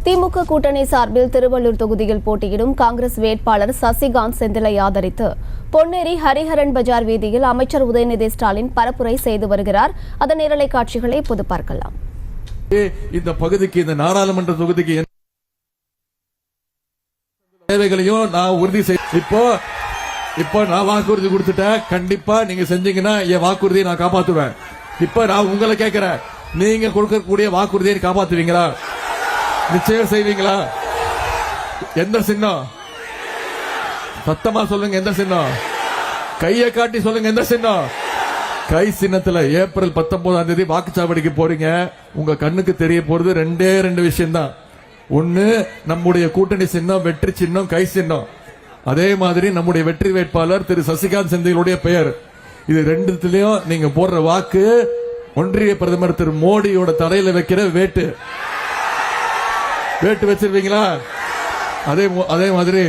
திமுக கூட்டணி சார்பில் திருவள்ளூர் தொகுதியில் போட்டியிடும் காங்கிரஸ் வேட்பாளர் சசிகாந்த் செந்திலை ஆதரித்து பொன்னேரி ஹரிஹரன் பஜார் வீதியில் அமைச்சர் உதயநிதி ஸ்டாலின் பரப்புரை செய்து வருகிறார். அதன் நேரலை காட்சிகளை இப்போது பார்க்கலாம். இந்த பகுதிக்கு, இந்த நாடாளுமன்ற தொகுதிக்கு தேவைகளையும் நான் உறுதி செய்ய இப்போ நான் வாக்குறுதி கொடுத்துட்டேன். கண்டிப்பா நீங்க செஞ்சீங்கன்னா என் வாக்குறுதியை நான் காப்பாற்றுவேன். இப்ப நான் உங்களை கேட்கிறேன், நீங்க கொடுக்கக்கூடிய வாக்குறுதியை காப்பாற்றுவீங்களா? நிச்சயம் செய்வீங்களா? எந்த சின்னம்? சத்தமா சொல்லுங்க, எந்த சின்னம்? கையை காட்டி சொல்லுங்க, எந்த சின்னம்? கை சின்னத்துல ஏப்ரல் 19ஆம் தேதி வாக்குச்சாவடிக்கு போறீங்க. உங்க கண்ணுக்கு தெரிய போறது ரெண்டு விஷயம் தான். ஒன்னு, நம்முடைய கூட்டணி சின்னம் வெற்றி சின்னம், கை சின்னம். அதே மாதிரி நம்முடைய வெற்றி வேட்பாளர் திரு சசிகாந்த் செந்திலுடைய பெயர். இது ரெண்டுத்திலையும் நீங்க போடுற வாக்கு ஒன்றிய பிரதமர் திரு மோடியோட தலையில வைக்கிற வேட்டு வச்சிருவீங்களா? அதே மாதிரி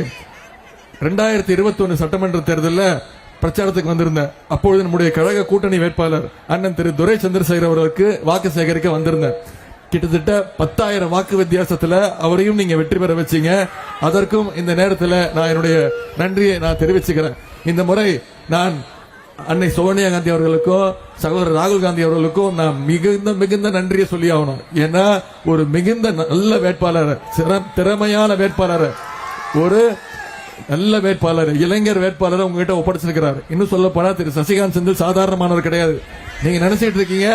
2021 சட்டமன்ற தேர்தலில் பிரச்சாரத்துக்கு வந்திருந்தேன். அப்பொழுது நம்முடைய கழக கூட்டணி வேட்பாளர் அண்ணன் திரு துரை சந்திரசேகர் அவர்களுக்கு வாக்கு சேகரிக்க வந்திருந்தேன். கிட்டத்தட்ட 10,000 வாக்கு வித்தியாசத்துல அவரையும் நீங்க வெற்றி பெற வச்சீங்க. அதற்கும் இந்த நேரத்தில் நான் என்னுடைய நன்றியை நான் தெரிவிச்சுக்கிறேன். இந்த முறை நான் அன்னை சோனியா காந்தி அவர்களுக்கும் சகோதரர் ராகுல் காந்தி அவர்களுக்கும் நான் மிகுந்த நன்றியை சொல்லி ஆகணும். ஏன்னா ஒரு மிகுந்த நல்ல வேட்பாளர், திறமையான வேட்பாளர், ஒரு நல்ல வேட்பாளர், இளைஞர் வேட்பாளர் உங்ககிட்ட ஒப்படைச்சிருக்கிறார். இன்னும் சொல்ல போனா திரு சசிகாந்த் செந்தில் சாதாரணமானவர் கிடையாது. நீங்க நினைச்சிட்டு இருக்கீங்க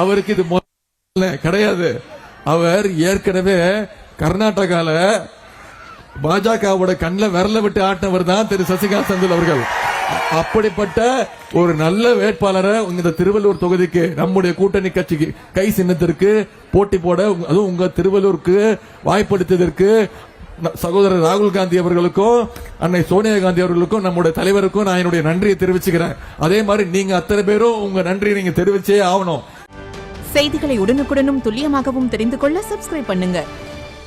அவருக்கு இது கிடையாது. அவர் ஏற்கனவே கர்நாடகால பாஜகவோட கண்ணில் விரல விட்டு ஆட்டவர் தான் திரு சசிகாந்த் செந்தில் அவர்கள். அப்படிப்பட்ட ஒரு நல்ல வேட்பாளரை இந்த திருவள்ளூர் தொகுதிக்கு, நம்முடைய கூட்டணி கட்சிக்கு கை சின்னத்திற்கு போட்டி போட, அதுவும் உங்க திருவள்ளூருக்கு வாய்ப்படுத்தியதற்கு சகோதரர் ராகுல் காந்தி அவர்களுக்கும் அன்னை சோனியா காந்தி அவர்களுக்கும் நம்முடைய தலைவருக்கும் நான் என்னுடைய நன்றியை தெரிவிச்சுக்கிறேன். அதே மாதிரி நீங்க அத்தனை பேரும் உங்க நன்றியை நீங்க தெரிவிச்சே ஆகணும். செய்திகளை உடனுக்குடனும் துல்லியமாகவும் தெரிந்து கொள்ள சப்ஸ்கிரைப் பண்ணுங்க.